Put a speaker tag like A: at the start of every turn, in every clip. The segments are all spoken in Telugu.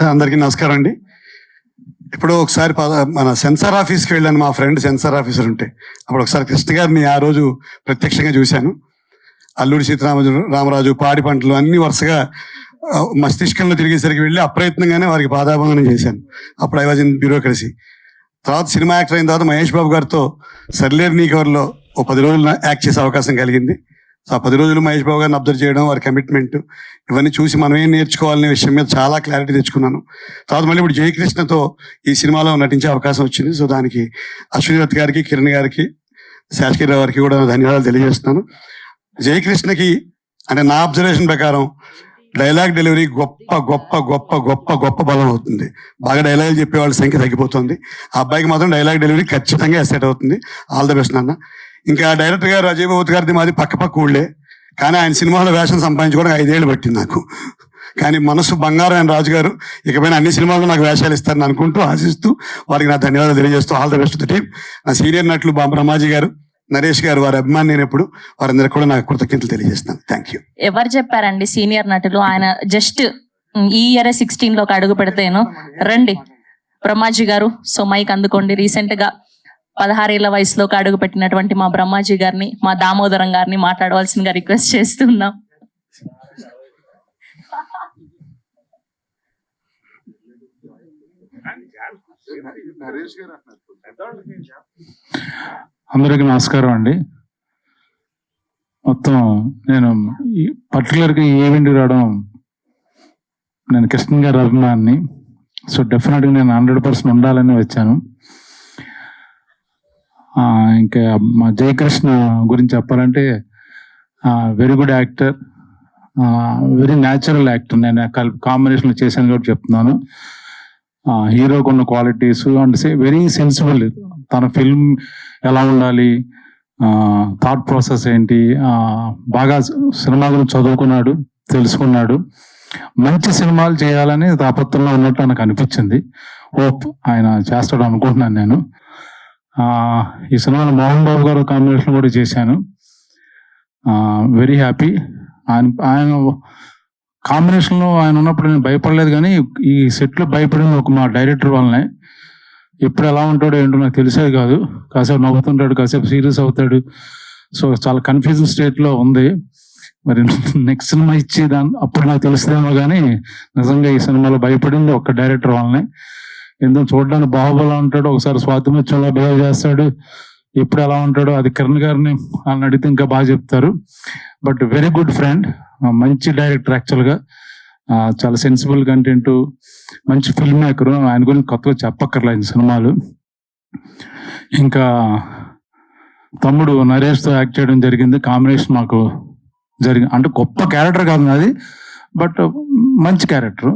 A: అందరికీ నమస్కారం అండి. ఇప్పుడు ఒకసారి మన సెన్సార్ ఆఫీస్కి వెళ్ళాను, మా ఫ్రెండ్ సెన్సార్ ఆఫీసర్ ఉంటే. అప్పుడు ఒకసారి కృష్ణ గారిని ఆ రోజు ప్రత్యక్షంగా చూశాను. అల్లూరి సీతారామరాజు పాడి పంటలు అన్ని వరుసగా మస్తిష్కంలో తిరిగేసరికి వెళ్ళి అప్రయత్నంగానే వారికి పాదాభందనం చేశాను. అప్పుడు ఐ వాజ్ ఇన్ బ్యూరోక్రసీ. తర్వాత సినిమా యాక్టర్ అయిన తర్వాత మహేష్ బాబు గారితో సర్లేరు నీ కవర్లో 10 రోజులు యాక్ట్ చేసే అవకాశం కలిగింది. సో ఆ 10 రోజులు మహేష్ బాబు గారిని అబ్జర్వ్ చేయడం, వారి కమిట్మెంట్, ఇవన్నీ చూసి మనం ఏం నేర్చుకోవాలనే విషయం మీద చాలా క్లారిటీ తెచ్చుకున్నాను. తర్వాత మళ్ళీ ఇప్పుడు జయకృష్ణతో ఈ సినిమాలో నటించే అవకాశం వచ్చింది. సో దానికి అశ్విని దత్ గారికి, కిరణ్ గారికి, శాస్త్రీరావు గారికి కూడా ధన్యవాదాలు తెలియజేస్తున్నాను. జయకృష్ణకి అంటే నా అబ్జర్వేషన్ ప్రకారం డైలాగ్ డెలివరీ గొప్ప గొప్ప గొప్ప గొప్ప గొప్ప బలం అవుతుంది. బాగా డైలాగులు చెప్పేవాళ్ళ సంఖ్య తగ్గిపోతుంది. ఆ అబ్బాయికి మాత్రం డైలాగ్ డెలివరీ ఖచ్చితంగా ఎస్సెట్ అవుతుంది. ఆల్ ద బెస్ట్ నాన్న. ఇంకా డైరెక్టర్ గారు అజయ్ బాబు గారిది మాది పక్క ఊళ్ళే, కానీ ఆయన సినిమాలో వేషం సంపాదించుకోవడం 5 ఏళ్ళు పట్టింది నాకు. కానీ మనసు బంగారం ఆయన రాజు గారు ఇకపైన అన్ని సినిమాల్లో నాకు వేషాలు ఇస్తారని అనుకుంటూ ఆశిస్తూ వారికి నా ధన్యవాదాలు తెలియజేస్తూ all the best the team. నా సీనియర్ నటులు బ్రహ్మాజీ గారు, నరేష్ గారు, వారి అభిమాని నేను ఎప్పుడు, వారందరికీ కూడా నాకు కృతజ్ఞతలు తెలియజేస్తాను. Thank you.
B: ఎవరు చెప్పారండి సీనియర్ నటులు? ఆయన జస్ట్ ఈ ఇయర్ 16 అడుగు పెడితేను. రండి బ్రహ్మాజీ గారు, సో మైక్ అందుకోండి. రీసెంట్ గా 16 ఏళ్ల వయసులోకి అడుగు పెట్టినటువంటి మా బ్రహ్మాజీ గారిని, మా దామోదరం గారిని మాట్లాడవలసిందిగా రిక్వెస్ట్ చేస్తున్నాం.
C: అందరికీ నమస్కారం అండి. మొత్తం నేను పర్టికులర్గా ఈ ఈవెంట్కి రావడం, నేను కృష్ణ గారి అభిమాన్ని. సో డెఫినెట్గా నేను 100% ఉండాలని వచ్చాను. ఇంకా మా జయకృష్ణ గురించి చెప్పాలంటే very good actor, very natural actor. నేను కాంబినేషన్లో చేశాను కాబట్టి చెప్తున్నాను. హీరోకు ఉన్న క్వాలిటీస్ అండ్ వెరీ సెన్సిబుల్. తన ఫిల్మ్ ఎలా ఉండాలి, థాట్ ప్రాసెస్ ఏంటి, బాగా సినిమా గురించి చదువుకున్నాడు, తెలుసుకున్నాడు. మంచి సినిమాలు చేయాలని తాపత్రంలో ఉన్నట్టు నాకు అనిపించింది. హోప్ ఆయన చేస్తాడు అనుకుంటున్నాను నేను. ఈ సినిమాలో మోహన్ బాబు గారు కాంబినేషన్ కూడా చేశాను. Very happy. ఆయన కాంబినేషన్లో ఆయన ఉన్నప్పుడు నేను భయపడలేదు, కానీ ఈ సెట్లో భయపడింది ఒక మా డైరెక్టర్ వల్లనే. ఎప్పుడు ఎలా ఉంటాడో ఏంటో నాకు తెలిసేది కాదు. కాసేపు నవ్వుతుంటాడు, కాసేపు సీరియస్ అవుతాడు. సో చాలా కన్ఫ్యూజన్ స్టేట్లో ఉంది. మరి నెక్స్ట్ సినిమా అప్పుడు నాకు తెలుస్తుందేమో, కానీ నిజంగా ఈ సినిమాలో భయపడింది ఒక డైరెక్టర్ వల్లనే. ఎందుకు చూడడానికి బాహుబలి ఉంటాడు, ఒకసారి స్వాతిముత్యంలో బిహేవ్ చేస్తాడు. ఎప్పుడు ఎలా ఉంటాడో అది కిరణ్ గారిని వాళ్ళని అడిగితే ఇంకా బాగా చెప్తారు. బట్ వెరీ గుడ్ ఫ్రెండ్, మంచి డైరెక్టర్. యాక్చువల్గా చాలా సెన్సిబుల్ కంటెంట్, మంచి ఫిల్మ్ మేకర్. ఆయన గురించి కొత్తగా చెప్పక్కర్లేదు సినిమాలు. ఇంకా తమ్ముడు నరేష్తో యాక్ట్ చేయడం జరిగింది. కాంబినేషన్ మాకు అంటే గొప్ప క్యారెక్టర్ కాదు నాది, బట్ మంచి క్యారెక్టర్.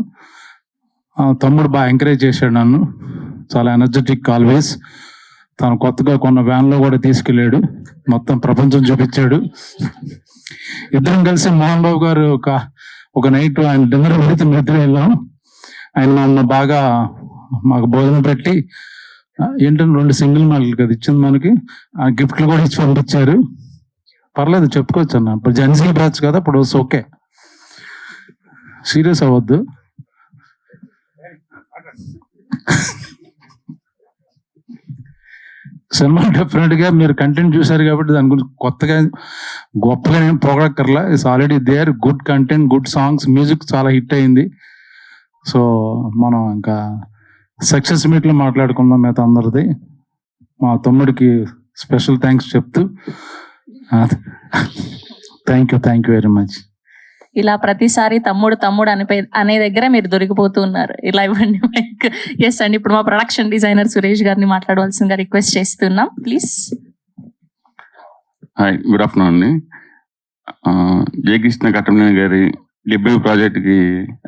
C: తమ్ముడు బాగా ఎంకరేజ్ చేశాడు నన్ను, చాలా ఎనర్జెటిక్ ఆల్వేస్. తను కొత్తగా కొన్న వ్యాన్లో కూడా తీసుకెళ్ళాడు, మొత్తం ప్రపంచం చూపించాడు. ఇద్దరం కలిసి మోహన్ బాబు గారు ఒక నైట్ ఆయన డిన్నర్ పెడితే నిద్ర వెళ్ళాం. ఆయన మమ్మల్ని బాగా మాకు భోజనం పెట్టి ఏంటంటే 2 సింగిల్ మాటలు కదా ఇచ్చింది మనకి, ఆ గిఫ్ట్లు కూడా ఇచ్చి పంపించారు. పర్లేదు చెప్పుకోవచ్చు అన్న, ఇప్పుడు జెన్సీ బ్యాచ్ కదా, ఇప్పుడు ఓకే, సీరియస్ అవ్వద్దు. సినిమా డెఫినెట్ గా మీరు కంటెంట్ చూసారు కాబట్టి దాని గురించి కొత్తగా గొప్పగా నేను పొగడక్కర్లా. It's already there. Good content, good songs, music చాలా హిట్ అయింది. సో మనం ఇంకా సక్సెస్ మీట్లో మాట్లాడుకుందాం మిగతా అందరిది. మా తమ్ముడికి స్పెషల్ థ్యాంక్స్ చెప్తూ థ్యాంక్ యూ వెరీ మచ్.
B: ఇలా ప్రతిసారి తమ్ముడు అనే దగ్గర మీరు దొరికిపోతూ ఉన్నారు. ఇలా ఇవ్వండి మైక్. ఎస్ అండి, ఇప్పుడు మా ప్రొడక్షన్ డిజైనర్ సురేష్ గారిని మాట్లాడవలసిందిగా రిక్వెస్ట్ చేస్తున్నాం, ప్లీజ్.
D: హాయ్, గుడ్ ఆఫ్టర్నూన్ అండి. జయకృష్ణ కట్టమనేని గారి డెబ్యూ ప్రాజెక్ట్కి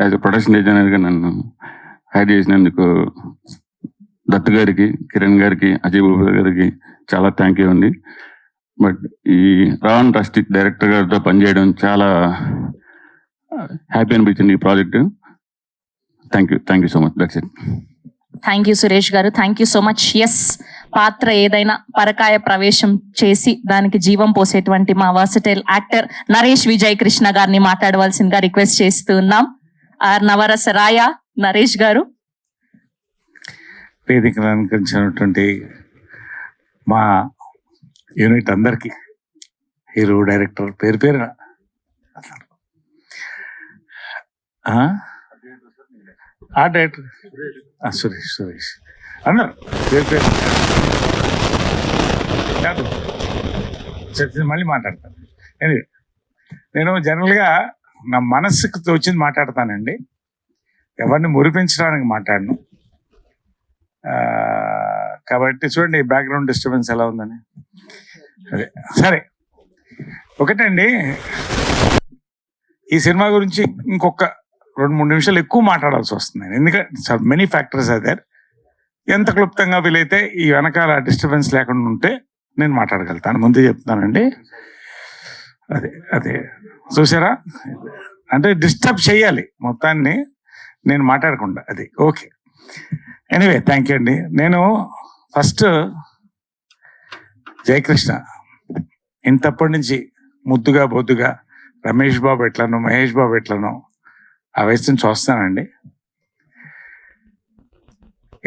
D: యాజ్ ఎ ప్రొడక్షన్ డిజైనర్గా నన్ను హైర్ చేసినందుకు దత్ గారికి, కిరణ్ గారికి, అజయ్ బాబు గారికి చాలా థ్యాంక్ యూ అండి. బట్ ఈ రావణ్ ట్రస్టిక్ డైరెక్టర్ గారితో పనిచేయడం చాలా హ్యాపీ అనిపించింది ఈ project. Thank you so much. That's it.
B: Thank you Suresh గారు, thank you so much. Yes, పాత్ర ఏదైనా పరకాయ ప్రవేశం చేసి దానికి జీవం పోసేటువంటి మా వర్సటైల్ యాక్టర్ నరేష్ విజయ్ కృష్ణ గారిని మాట్లాడవలసిందిగా రిక్వెస్ట్ చేస్తున్నాం. నవరస రాయ నరేష్ గారు.
E: వేదికను అలంకరించినటువంటి మా యూనిట్ అందరికీ, హీరో, డైరెక్టర్, పేరు పేరున ఆ డైరెక్టర్ సురేష్ అందరు పేరు పేరు కాదు, మళ్ళీ మాట్లాడతాను. నేను జనరల్గా నా మనస్సుకు తోచింది మాట్లాడతానండి, ఎవరిని మురిపించడానికి మాట్లాడను. కాబట్టి చూడండి బ్యాక్గ్రౌండ్ డిస్టర్బెన్స్ ఎలా ఉందని. అదే సరే, ఒకటండి, ఈ సినిమా గురించి ఇంకొక 2-3 నిమిషాలు ఎక్కువ మాట్లాడాల్సి వస్తుంది. ఎందుకంటే మెనీ ఫ్యాక్టర్స్ అదే, ఎంత క్లుప్తంగా వీలైతే ఈ వెనకాల డిస్టర్బెన్స్ లేకుండా ఉంటే నేను మాట్లాడగలుగుతాను, ముందే చెప్తానండి. అదే అదే చూసారా, అంటే డిస్టర్బ్ చేయాలి మొత్తాన్ని నేను మాట్లాడకుండా. అది ఓకే. ఎనీవే థ్యాంక్ యూ అండి. నేను ఫస్ట్ జయకృష్ణ ఇంతప్పటి నుంచి ముద్దుగా బొద్దుగా రమేష్ బాబు ఎట్లనో మహేష్ బాబు ఎట్లనో ఆ వయసు నుంచి వస్తానండి.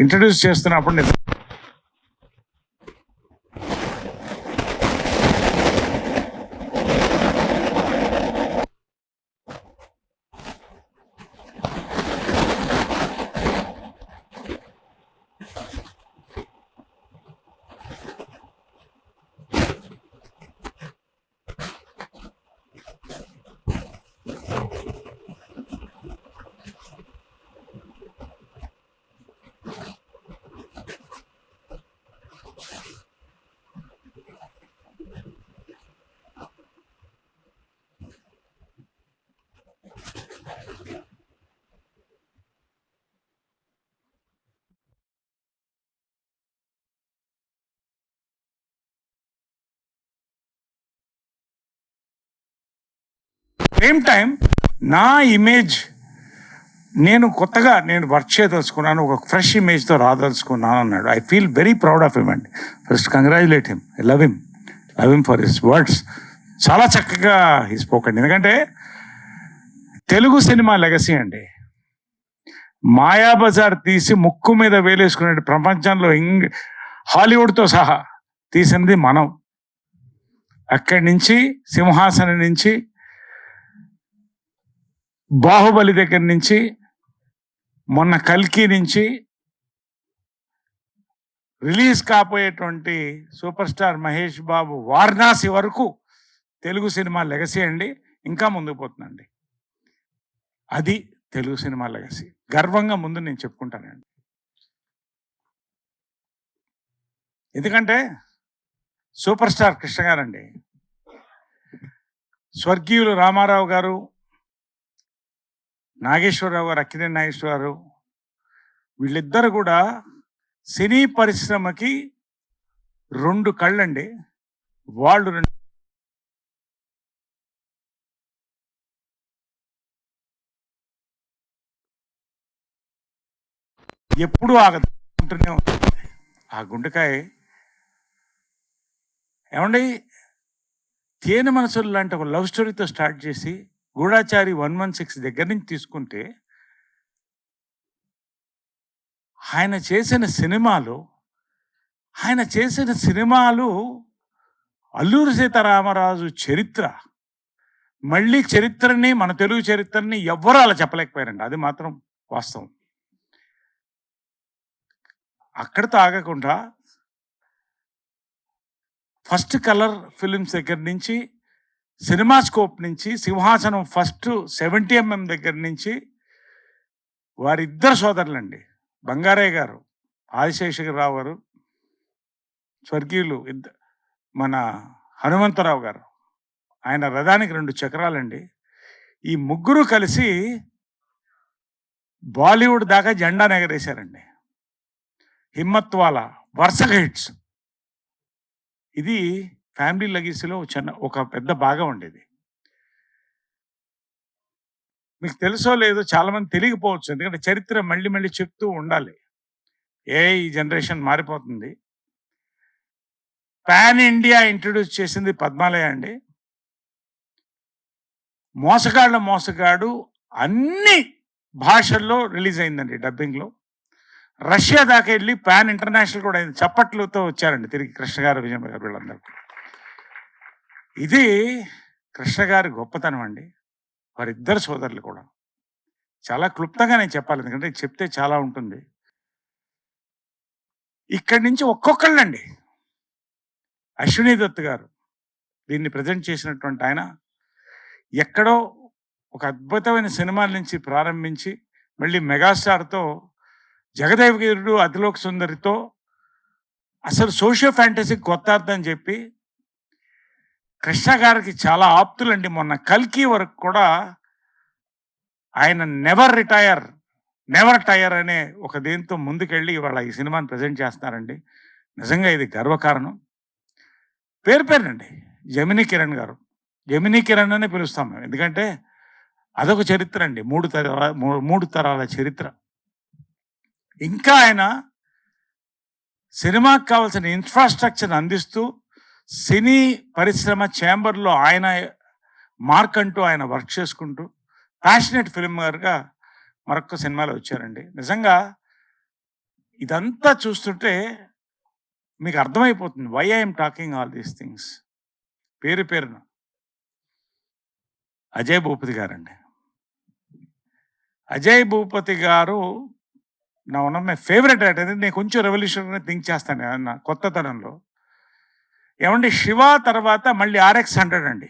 E: ఇంట్రడ్యూస్ చేస్తున్నప్పుడు నేను సేమ్ టైం నా ఇమేజ్ నేను కొత్తగా వర్క్ చేయదలుచుకున్నాను, ఒక ఫ్రెష్ ఇమేజ్తో రాదలుచుకున్నాను అన్నాడు. I feel very proud of him అండి. First congratulate him, love him for his words. చాలా చక్కగా హీ స్పోక్ అండి. ఎందుకంటే తెలుగు సినిమా లెగసీ అండి. మాయాబజార్ తీసి ముక్కు మీద వేలేసుకునే ప్రపంచంలో హాలీవుడ్తో సహా తీసినది మనం. అక్కడి నుంచి సింహాసనం నుంచి, బాహుబలి దగ్గర నుంచి, మొన్న కల్కి నుంచి release కాబోయేటువంటి super star Mahesh Babu Varanasi వరకు తెలుగు సినిమా లెగసీ అండి. ఇంకా ముందుకు పోతుందండి. అది తెలుగు సినిమా లెగసీ. గర్వంగా ముందు నేను చెప్పుకుంటానండి. ఎందుకంటే సూపర్ స్టార్ కృష్ణ గారండి, స్వర్గీయులు రామారావు గారు, నాగేశ్వరరావు గారు, అక్కినేని నాగేశ్వరరావు, వీళ్ళిద్దరు కూడా సినీ పరిశ్రమకి 2 కళ్ళండి. వాళ్ళు ఎప్పుడూ ఆగుతూనే ఉంటుంది ఆ గుండెకాయ. ఏమండి, తేనె మనసులు లాంటి ఒక లవ్ స్టోరీతో స్టార్ట్ చేసి గూఢాచారి 116 దగ్గర నుంచి తీసుకుంటే ఆయన చేసిన సినిమాలు అల్లూరి సీతారామరాజు చరిత్ర. మళ్ళీ చరిత్రని, మన తెలుగు చరిత్రని ఎవ్వరూ అలా చెప్పలేకపోయారండి. అది మాత్రం వాస్తవం. అక్కడితో ఆగకుండా ఫస్ట్ కలర్ ఫిలిమ్స్ దగ్గర నుంచి, సినిమా స్కోప్ నుంచి, సింహాసనం ఫస్ట్ 70mm దగ్గర నుంచి వారిద్దరు సోదరులండి, బంగారయ్య గారు, ఆదిశేషగిరిరావు గారు, స్వర్గీయులు మన హనుమంతరావు గారు, ఆయన రథానికి 2 చక్రాలండి. ఈ ముగ్గురు కలిసి బాలీవుడ్ దాకా జెండా ఎగరేశారండి. హిమ్మత్వాలా వరుసగా హిట్స్. ఇది ఫ్యామిలీ లెగసీలో ఒక పెద్ద భాగం ఉండేది. మీకు తెలుసో లేదో చాలా మంది తెలియకపోవచ్చు, ఎందుకంటే చరిత్ర మళ్ళీ మళ్ళీ చెప్తూ ఉండాలి. ఈ జనరేషన్ మారిపోతుంది. పాన్ ఇండియా ఇంట్రడ్యూస్ చేసింది పద్మాలయ అండి. మోసగాడు అన్ని భాషల్లో రిలీజ్ అయిందండి డబ్బింగ్లో. రష్యా దాకా వెళ్ళి పాన్ ఇంటర్నేషనల్ కూడా అయింది. చప్పట్లతో వచ్చారండి తిరిగి కృష్ణ గారు, విజయ్ గారు వీళ్ళందరూ. ఇది కృష్ణ గారి గొప్పతనం అండి. వారిద్దరు సోదరులు కూడా. చాలా క్లుప్తంగా నేను చెప్పాలి, ఎందుకంటే చెప్తే చాలా ఉంటుంది. ఇక్కడి నుంచి ఒక్కొక్కళ్ళండి. అశ్విని దత్ గారు దీన్ని ప్రజెంట్ చేసినటువంటి ఆయన ఎక్కడో ఒక అద్భుతమైన సినిమాల నుంచి ప్రారంభించి మళ్ళీ మెగాస్టార్తో, జగదేవగిరుడు, అతిలోక్ సుందరితో అసలు సోషియో ఫ్యాంటసీ కొత్త అర్థం చెప్పి కృష్ణ గారికి చాలా ఆప్తులండి. మొన్న కల్కి వరకు కూడా ఆయన నెవర్ టైర్ అనే ఒక దీంతో ముందుకెళ్ళి ఇవాళ ఈ సినిమాని ప్రజెంట్ చేస్తున్నారండి. నిజంగా ఇది గర్వకారణం. పేరునండి జమినీ కిరణ్ గారు. జమినీ కిరణ్ అనే పిలుస్తాం మేము, ఎందుకంటే అదొక చరిత్ర అండి, మూడు తరాల చరిత్ర. ఇంకా ఆయన సినిమాకి కావాల్సిన ఇన్ఫ్రాస్ట్రక్చర్ అందిస్తూ సినీ పరిశ్రమ ఛాంబర్లో ఆయన మార్క్ అంటూ ఆయన వర్క్ చేసుకుంటూ ప్యాషనెట్ ఫిల్మ్గా మరొక సినిమాలో వచ్చారండి. నిజంగా ఇదంతా చూస్తుంటే మీకు అర్థమైపోతుంది why I'm talking all these things. పేరున అజయ్ భూపతి గారండి. అజయ్ భూపతి గారు నా one of my favourite writer. నేను కొంచెం రెవల్యూషనరీ థింక్ చేస్తాను నా కొత్తతనంలో. ఏమండి, శివ తర్వాత మళ్ళీ RX 100 అండి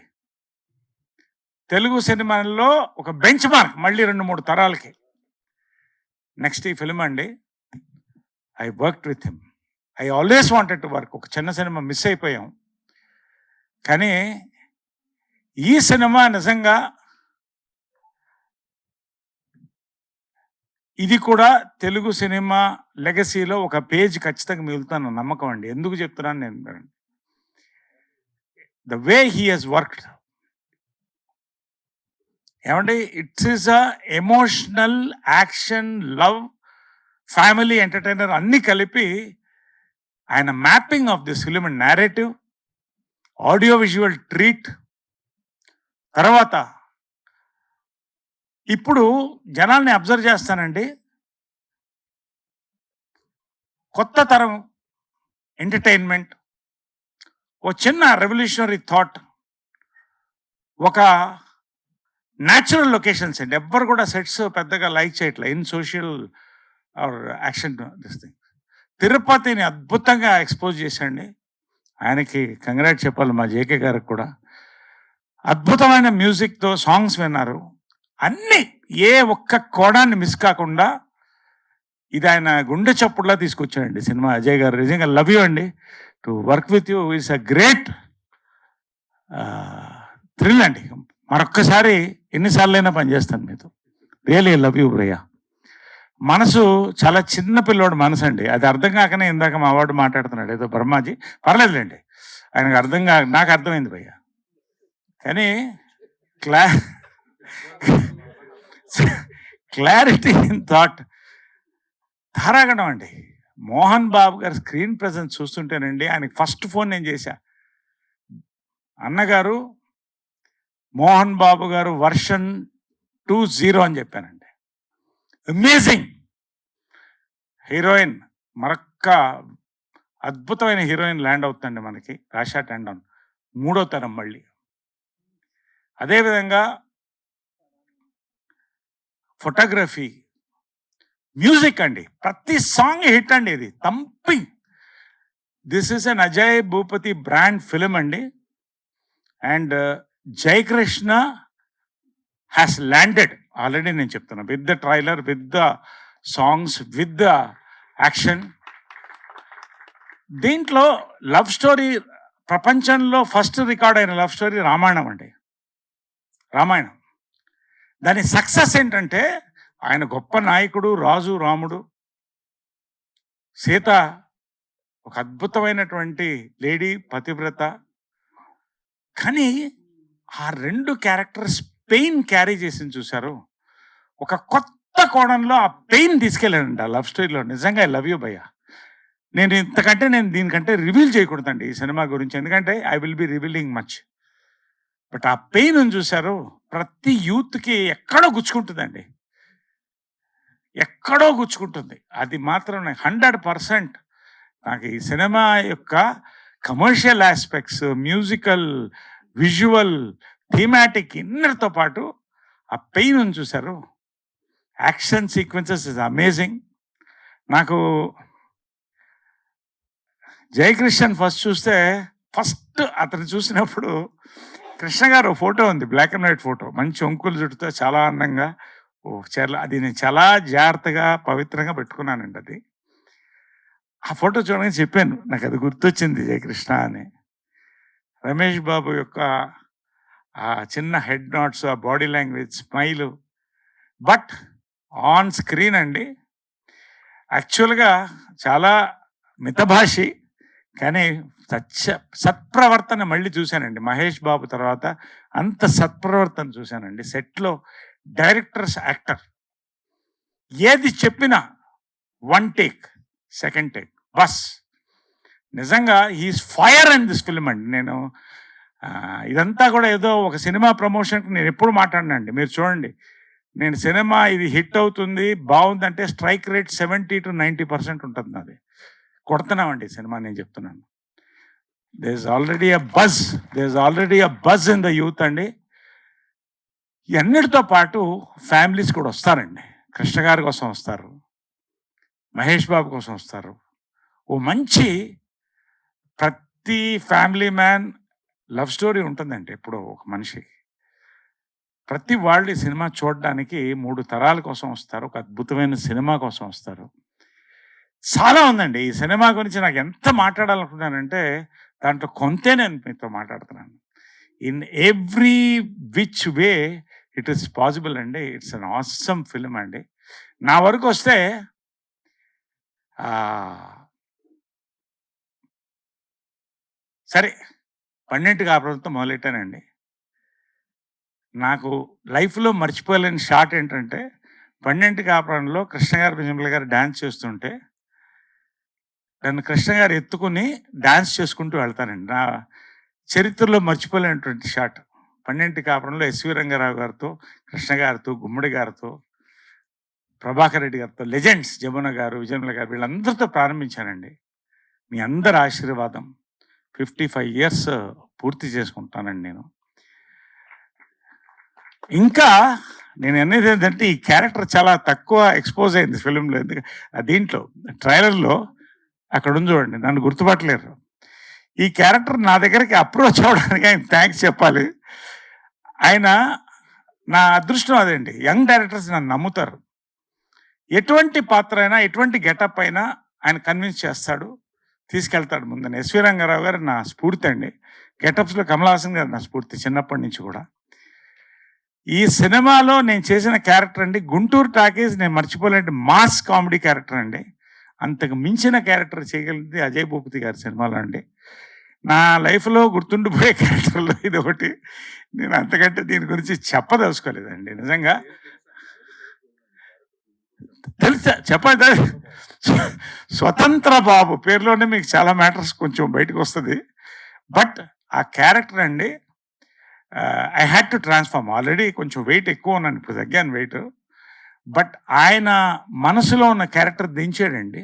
E: తెలుగు సినిమాల్లో ఒక బెంచ్ మార్క్, మళ్ళీ 2-3 తరాలకి. నెక్స్ట్ ఈ ఫిల్మ్ అండి, I worked with him. I always wanted to work. ఒక చిన్న సినిమా మిస్ అయిపోయాం, కానీ ఈ సినిమా నిజంగా ఇది కూడా తెలుగు సినిమా లెగసీలో ఒక పేజ్ ఖచ్చితంగా మిగులుతాను నమ్మకం అండి. ఎందుకు చెప్తున్నాను నేను, the way he has worked. ఏమంటే it's is a emotional, action, love, family entertainer అన్నీ కలిపి ఆయన mapping of this film and narrative, audio visual treat. తర్వాత ఇప్పుడు జనాల్ని అబ్జర్వ్ చేస్తానండి, కొత్త తరం ఎంటర్టైన్మెంట్, ఓ చిన్న రెవల్యూషనరీ థాట్, ఒక న్యాచురల్ లొకేషన్స్ అండి. ఎవ్వరు కూడా సెట్స్ పెద్దగా లైక్ చేయట్లేదు in social or action this thing. తిరుపతిని అద్భుతంగా ఎక్స్పోజ్ చేశాండి. ఆయనకి కంగ్రాట్ చెప్పాలి, మా జేకే గారికి కూడా. అద్భుతమైన మ్యూజిక్తో సాంగ్స్ విన్నారు. అన్నీ ఏ ఒక్క కోణాన్ని మిస్ కాకుండా ఇది ఆయన గుండె చప్పుడులా తీసుకొచ్చాడండి సినిమా. అజయ్ గారు నిజంగా లవ్ యూ అండి. To work with you is a great thrill అండి. మరొక్కసారి ఎన్నిసార్లైనా పనిచేస్తాను మీతో. రియలీ లవ్ యూ భయ్యా. మనసు చాలా చిన్న పిల్లోడు మనసు అండి. అది అర్థం కాకనే ఇందాక మా వాడు మాట్లాడుతున్నాడు ఏదో బ్రహ్మాజీ. పర్లేదులేండి, ఆయనకు నాకు అర్థమైంది భయ్యా. కానీ క్లారిటీ ఇన్ థాట్ ధారాగణం అండి. మోహన్ బాబు గారి స్క్రీన్ ప్రెజెన్స్ చూస్తుంటేనండి, ఆయనకి ఫస్ట్ ఫోన్ నేను చేశా. అన్నగారు మోహన్ బాబు గారు వర్షన్ 2.0 అని చెప్పానండి. అమేజింగ్ హీరోయిన్, మరొక్క అద్భుతమైన హీరోయిన్ ల్యాండ్ అవుతుందండి మనకి, రాషా టండన్, 3వ తరం మళ్ళీ. అదేవిధంగా ఫోటోగ్రఫీ, మ్యూజిక్ అండి, ప్రతి సాంగ్ హిట్ అండి. ఇది thumping. This is an Ajay Bhupathi brand film అండి. And Jayakrishna has landed already, నేను చెప్తున్నా, with the trailer, with the songs, with the action. దీంట్లో లవ్ స్టోరీ, ప్రపంచంలో ఫస్ట్ రికార్డ్ అయిన లవ్ స్టోరీ రామాయణం అండి. రామాయణం దాని సక్సెస్ ఏంటంటే, ఆయన గొప్ప నాయకుడు, రాజు రాముడు, సీత ఒక అద్భుతమైనటువంటి లేడీ, పతివ్రత. కానీ ఆ 2 క్యారెక్టర్స్ పెయిన్ క్యారీ చేసింది చూశారు. ఒక కొత్త కోణంలో ఆ పెయిన్ తీసుకెళ్ళానండి ఆ లవ్ స్టోరీలో. నిజంగా ఐ లవ్ యూ భయ్యా. నేను దీనికంటే రివీల్ చేయకూడదండి ఈ సినిమా గురించి, ఎందుకంటే I will be revealing much. But ఆ పెయిన్ చూశారు, ప్రతి యూత్కి ఎక్కడో గుచ్చుకుంటుందండి. ఎక్కడో గుచ్చుకుంటుంది. అది మాత్రం నాకు 100% నాకు ఈ సినిమా యొక్క commercial aspects, musical, visual, thematic ఇన్నర్తో పాటు ఆ పెయిన్ ఉంది చూసారు, యాక్షన్ సీక్వెన్సెస్ ఇస్ అమేజింగ్. నాకు జయకృష్ణన్ ఫస్ట్ చూస్తే, ఫస్ట్ అతను చూసినప్పుడు కృష్ణ గారు ఫోటో ఉంది, బ్లాక్ అండ్ వైట్ ఫోటో, మంచి ఒంకులు జుట్టుతో చాలా అందంగా, అది నేను చాలా జాగ్రత్తగా పవిత్రంగా పెట్టుకున్నానండి. అది ఆ ఫోటో చూడగానే చెప్పాను, నాకు అది గుర్తొచ్చింది జయకృష్ణ అని. రమేష్ బాబు యొక్క ఆ చిన్న హెడ్ నాట్స్, ఆ body language, smile. But on screen అండి యాక్చువల్గా చాలా మితభాషి, కానీ సత్ప్రవర్తన మళ్ళీ చూశానండి. మహేష్ బాబు తర్వాత అంత సత్ప్రవర్తన చూశానండి సెట్లో. డైరెక్టర్స్, యాక్టర్ ఏది చెప్పినా 1 టేక్, 2nd టేక్ బస్. నిజంగా he's fire in this film అండి. నేను ఇదంతా కూడా ఏదో ఒక సినిమా ప్రమోషన్కి నేను ఎప్పుడు మాట్లాడినండి. మీరు చూడండి, నేను సినిమా ఇది హిట్ అవుతుంది బాగుందంటే స్ట్రైక్ రేట్ 70 to 90% ఉంటుంది. అది కొడుతున్నామండి సినిమా, నేను చెప్తున్నాను. There is already a buzz in the youth అండి. ఇవన్నిటితో పాటు ఫ్యామిలీస్ కూడా వస్తారండి. కృష్ణ గారి కోసం వస్తారు, మహేష్ బాబు కోసం వస్తారు. ఓ మంచి ప్రతి ఫ్యామిలీ మ్యాన్ లవ్ స్టోరీ ఉంటుందండి ఎప్పుడో ఒక మనిషికి. ప్రతి వాళ్ళు ఈ సినిమా చూడడానికి 3 తరాల కోసం వస్తారు, ఒక అద్భుతమైన సినిమా కోసం వస్తారు. చాలా ఉందండి ఈ సినిమా గురించి నాకు ఎంత మాట్లాడాలనుకున్నానంటే దాంట్లో కొంతే నేను మీతో మాట్లాడుతున్నాను. In every which way it is possible అండి. ఇట్స్ అన్ ఆసమ్ ఫిల్మ్ అండి. నా వరకు వస్తే సరే 12 కాపురంతో మొదలెట్టానండి. నాకు లైఫ్లో మర్చిపోలేని షాట్ ఏంటంటే 12 కాపురంలో కృష్ణ గారు, విజయమ్మ గారు డ్యాన్స్ చేస్తుంటే నన్ను కృష్ణ గారు ఎత్తుకుని డ్యాన్స్ చేసుకుంటూ వెళ్తానండి. నా చరిత్రలో మర్చిపోలేనటువంటి షాట్. 12 కాపురంలో ఎస్వి రంగారావు గారితో, కృష్ణ గారితో, గుమ్మడి గారితో, ప్రభాకర్ రెడ్డి గారితో, లెజెండ్స్, జమున గారు, విజయమ్మ గారు, వీళ్ళందరితో ప్రారంభించానండి. మీ అందరి ఆశీర్వాదం. 55 years పూర్తి చేసుకుంటానండి నేను. ఇంకా నేను అనేది ఏంటంటే ఈ క్యారెక్టర్ చాలా తక్కువ ఎక్స్పోజ్ అయింది ఫిలింలో. ఎందుకంటే దీంట్లో ట్రైలర్లో అక్కడ ఉంది చూడండి, నన్ను గుర్తుపట్టలేరు. ఈ క్యారెక్టర్ నా దగ్గరికి అప్రోచ్ అవ్వడానికి ఆయన థ్యాంక్స్ చెప్పాలి. ఆయన నా అదృష్టం అదండి. యంగ్ డైరెక్టర్స్ నన్ను నమ్ముతారు. ఎటువంటి పాత్ర అయినా, ఎటువంటి గెటప్ అయినా ఆయన కన్విన్స్ చేస్తాడు, తీసుకెళ్తాడు ముందని. ఎస్వి రంగారావు గారు నా స్ఫూర్తి అండి. గెటప్స్లో కమల్ హాసన్ గారు నా స్ఫూర్తి చిన్నప్పటి నుంచి కూడా. ఈ సినిమాలో నేను చేసిన క్యారెక్టర్ అండి, గుంటూరు టాకీస్ నేను మర్చిపోలేని మాస్ కామెడీ క్యారెక్టర్ అండి. అంతకు మించిన క్యారెక్టర్ చేయగలిగింది అజయ్ భూపతి గారి సినిమాలో అండి. నా లైఫ్లో గుర్తుండిపోయే క్యారెక్టర్లో ఇది ఒకటి. నేను అంతకంటే దీని గురించి చెప్పదలుచుకోలేదండి. నిజంగా తెలుసా చెప్పండి, స్వతంత్ర బాబు పేరులోనే మీకు చాలా మ్యాటర్స్ కొంచెం బయటకు వస్తుంది. బట్ ఆ క్యారెక్టర్ అండి, I had to transform. Already కొంచెం వెయిట్ ఎక్కువ ఉన్నాను, ఇప్పుడు తగ్గాను వెయిట్. బట్ ఆయన మనసులో ఉన్న క్యారెక్టర్ దించాడండి.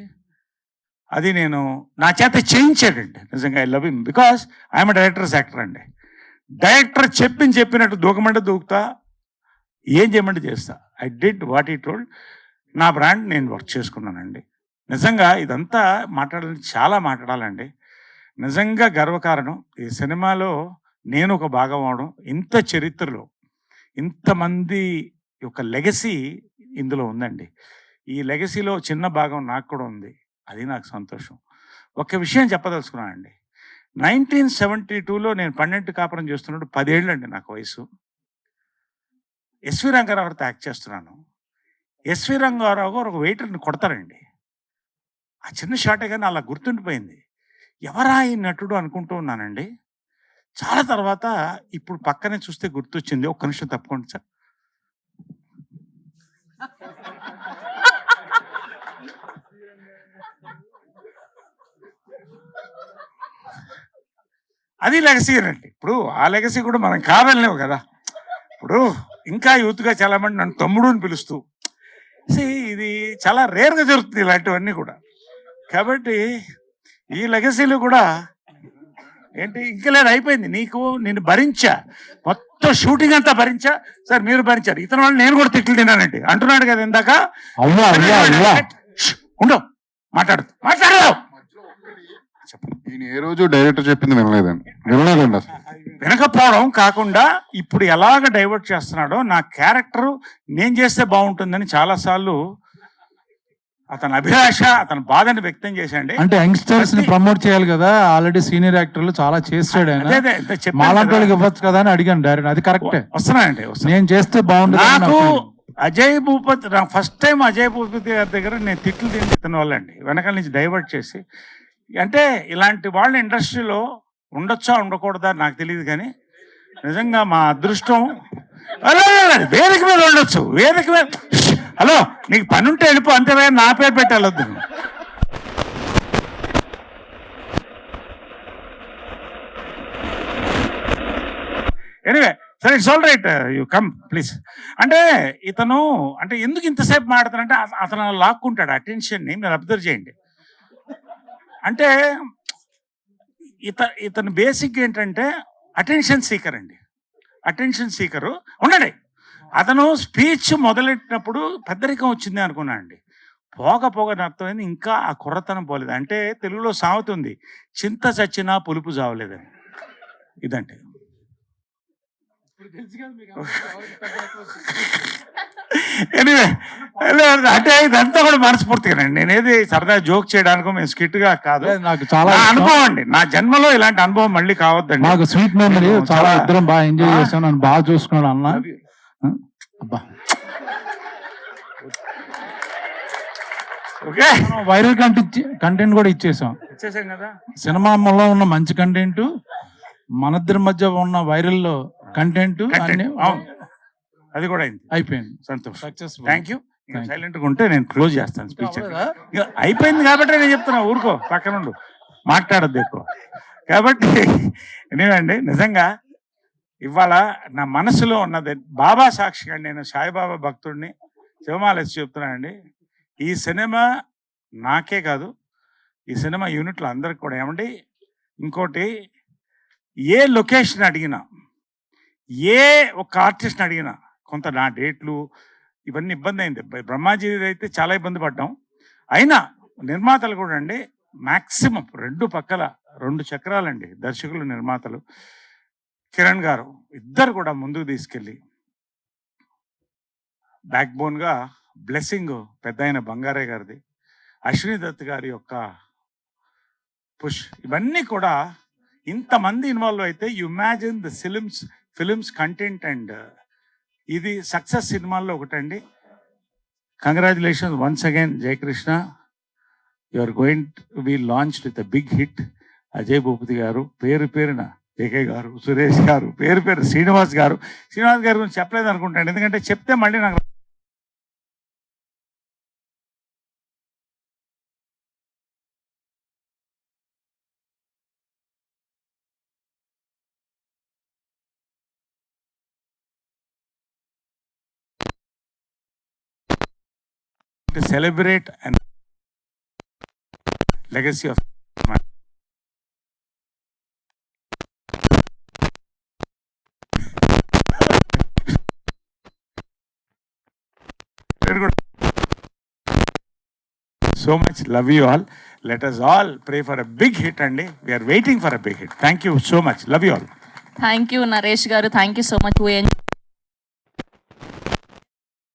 E: అది నేను నా చేత చేయించాడండి. నిజంగా I love him because I'm directors actor అండి. డైరెక్టర్ చెప్పినట్టు దూకమంటే దూకుతా, ఏం చేయమంటే చేస్తా. ఐ డిడ్ వాట్ ఈ టోల్డ్. నా బ్రాండ్ నేను వర్క్ చేసుకున్నానండి. నిజంగా ఇదంతా చాలా మాట్లాడాలండి. నిజంగా గర్వకారణం ఈ సినిమాలో నేను ఒక భాగం అవడం. ఇంత చరిత్రలో ఇంతమంది యొక్క లెగసీ ఇందులో ఉందండి. ఈ లెగసీలో చిన్న భాగం నాకు కూడా ఉంది. అది నాకు సంతోషం. ఒక విషయం చెప్పదలుచుకున్నానండి. 1972లో నేను 12 కాపురం చేస్తున్నప్పుడు 10 ఏళ్ళు అండి నాకు వయసు. ఎస్వి రంగారావుతో యాక్ట్ చేస్తున్నాను. ఎస్వి రంగారావు గారు ఒక వెయిటర్ని కొడతారండి. ఆ చిన్న షాటే కానీ అలా గుర్తుండిపోయింది. ఎవరా ఈ నటుడు అనుకుంటూ ఉన్నానండి. చాలా తర్వాత ఇప్పుడు పక్కనే చూస్తే గుర్తొచ్చింది. ఒక్క నిమిషం తప్పుకోండి సార్. అది లెగసీ అండి. ఇప్పుడు ఆ లెగసీ కూడా మనం కాదనలేవు కదా. ఇప్పుడు ఇంకా యూత్గా చాలా మంది నన్ను తమ్ముడు అని పిలుస్తూ ఇది చాలా రేర్గా జరుగుతుంది ఇలాంటివన్నీ కూడా. కాబట్టి ఈ లెగసీలు కూడా ఏంటి ఇంకా లేదు, అయిపోయింది. నేను భరించా, మొత్తం షూటింగ్ అంతా భరించా సార్, మీరు భరించారు. ఇతని వాళ్ళు నేను కూడా తిట్లు తిన్నానండి అంటున్నాడు కదా ఇందాక. ఉండవు, మాట్లాడదు.
F: ఈయన ఏ రోజు డైరెక్టర్ చెప్పింది వినలేదండి అసలు.
E: వినకపోవడం కాకుండా ఇప్పుడు ఎలాగ డైవర్ట్ చేస్తున్నాడో, నా క్యారెక్టర్ నేను చేస్తే బాగుంటుందని చాలాసార్లు అతని అభిలాష, అతని బాధని వ్యక్తం చేశాండి.
C: అంటే యంగ్స్టర్స్ ని ప్రమోట్ చేయాలి కదా, ఆల్రెడీ సీనియర్ యాక్టర్లు చాలా చేస్తాడు ఆయన. మాలాంటి వాళ్ళకి ఇవ్వచ్చు కదా అని అడిగాను డైరెక్ట్. అది కరెక్టే,
E: వస్తున్నానండి.
C: నేను చేస్తే బాగుంటుంది.
E: నాకు అజయ్ భూపతి, నా ఫస్ట్ టైం అజయ్ భూపతి గారి దగ్గర నేను తిట్లు తిని ఇతని వాళ్ళండి, వెనకాల నుంచి డైవర్ట్ చేసి. అంటే ఇలాంటి వాళ్ళ ఇండస్ట్రీలో ఉండొచ్చా ఉండకూడదా నాకు తెలియదు, కానీ నిజంగా మా అదృష్టం. వేదిక మీద ఉండొచ్చు, వేదిక మీద. హలో, నీకు పని ఉంటే వెళ్ళిపో, అంతే, నా పేరు పెట్టాలి వద్దు. ఎనీవే సరే, it's all right, you come please. అంటే ఇతను అంటే ఎందుకు ఇంతసేపు మాట్లాడుతానంటే అతను లాక్కుంటాడు అటెన్షన్ని. మీరు అబ్జర్వ్ చేయండి. అంటే ఇతను బేసిక్ ఏంటంటే అటెన్షన్ సీకర్ అండి, అటెన్షన్ సీకరు. ఉండండి, అతను స్పీచ్ మొదలెట్టినప్పుడు పెద్దరికం వచ్చింది అనుకున్నాను అండి. పోగ అర్థమైంది, ఇంకా ఆ కుర్రతనం పోలేదు. అంటే తెలుగులో సామెత ఉంది, చింత చచ్చినా పులుపు చావలేదని. ఇదంటే ఎనీవే, అంటే ఇదంతా కూడా మనస్ఫూర్తిగానండి. నేనేది సరదా జోక్ చేయడానికో మేము స్కిట్ గా కాదు,
C: నాకు చాలా
E: అనుభవం అండి. నా జన్మలో ఇలాంటి అనుభవం మళ్ళీ కావద్దండి.
C: నాకు స్వీట్ మెమరీ, చాలా ఇద్దరం బాగా ఎంజాయ్ చేశాను, నన్ను బాగా చూసుకున్నాడు అన్న. అబ్బా,
E: ఓకే,
C: వైరల్ కంటెంట్ కూడా ఇచ్చేసాం
E: కదా.
C: సినిమాలో ఉన్న మంచి కంటెంట్, మనిద్దరి మధ్య ఉన్న వైరల్ కంటెంట్
E: అది కూడా అయింది,
C: అయిపోయింది.
E: సంతోషం,
C: సక్సెస్ఫుల్.
E: Thank you. సైలెంట్ గా ఉంటే నేను క్లోజ్ చేస్తాను స్పీచ్. అయిపోయింది కాబట్టి నేను చెప్తున్నా, ఊరుకో, పక్కనుండు, మాట్లాడద్దు ఎక్కువ. కాబట్టి ఎనివేండి, నిజంగా ఇవాళ నా మనసులో ఉన్నది బాబా సాక్షిగా నేను సాయిబాబా భక్తుడిని శివమాలేసి చెప్తున్నానండి. ఈ సినిమా నాకే కాదు, ఈ సినిమా యూనిట్లు అందరికి కూడా. ఏమండి, ఇంకోటి, ఏ లొకేషన్ అడిగినా, ఏ ఒక ఆర్టిస్ట్ని అడిగినా, కొంత నా డేట్లు ఇవన్నీ ఇబ్బంది అయింది. బ్రహ్మాజీ అయితే చాలా ఇబ్బంది పడ్డాం. అయినా నిర్మాతలు కూడా అండి, మ్యాక్సిమం 2 పక్కల 2 చక్రాలండి, దర్శకులు నిర్మాతలు కిరణ్ గారు ఇద్దరు కూడా ముందుకు తీసుకెళ్ళి, బ్యాక్ బోన్గా బ్లెస్సింగ్ పెద్ద అయిన బంగారే గారిది, అశ్విని దత్ గారి యొక్క పుష్, ఇవన్నీ కూడా ఇంతమంది ఇన్వాల్వ్ అయితే you imagine the films content. And ఇది సక్సెస్ సినిమాల్లో ఒకటండి. Congratulations once again Jayakrishna, you are going to be launched with a big hit. Ajay Bhupathi గారు, పేరున ఏకే గారు, సురేష్ గారు, పేరు శ్రీనివాస్ గారు గురించి చెప్పలేదు అనుకుంటాను, ఎందుకంటే చెప్తే మళ్ళీ నాకు to celebrate and legacy of very good. So much, love you all. Let us all pray for a big hit, and we are waiting for a big hit. Thank you so much, love you all.
B: Thank you Naresh గారు, థ్యాంక్ యూ సో మచ్.